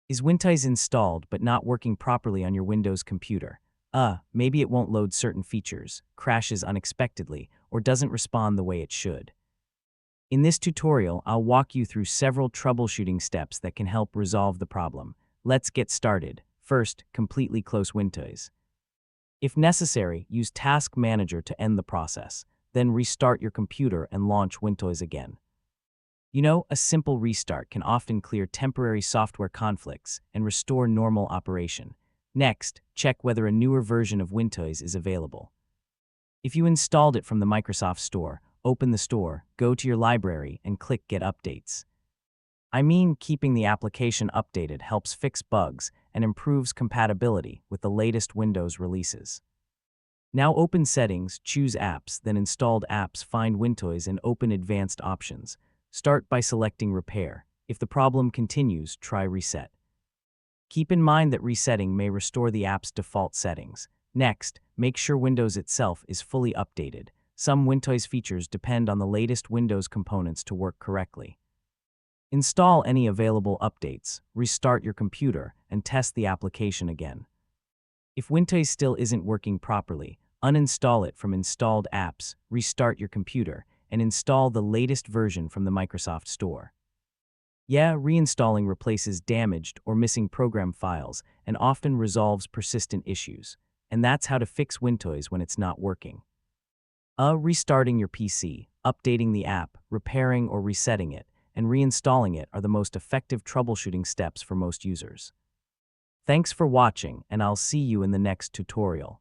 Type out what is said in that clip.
Is Wintoys installed but not working properly on your Windows computer? Maybe it won't load certain features, crashes unexpectedly, or doesn't respond the way it should. In this tutorial, I'll walk you through several troubleshooting steps that can help resolve the problem. Let's get started. First, completely close Wintoys. If necessary, use Task Manager to end the process, then restart your computer and launch Wintoys again. A simple restart can often clear temporary software conflicts and restore normal operation. Next, check whether a newer version of Wintoys is available. If you installed it from the Microsoft Store, open the store, go to your library, and click Get Updates. Keeping the application updated helps fix bugs and improves compatibility with the latest Windows releases. Now open Settings, choose Apps, then Installed Apps, find Wintoys and open Advanced Options. Start by selecting Repair. If the problem continues, try Reset. Keep in mind that resetting may restore the app's default settings. Next, make sure Windows itself is fully updated. Some Wintoys features depend on the latest Windows components to work correctly. Install any available updates, restart your computer, and test the application again. If Wintoys still isn't working properly, uninstall it from Installed Apps, restart your computer, and install the latest version from the Microsoft Store. Reinstalling replaces damaged or missing program files and often resolves persistent issues. And that's how to fix Wintoys when it's not working. Restarting your PC, updating the app, repairing or resetting it, and reinstalling it are the most effective troubleshooting steps for most users. Thanks for watching, and I'll see you in the next tutorial.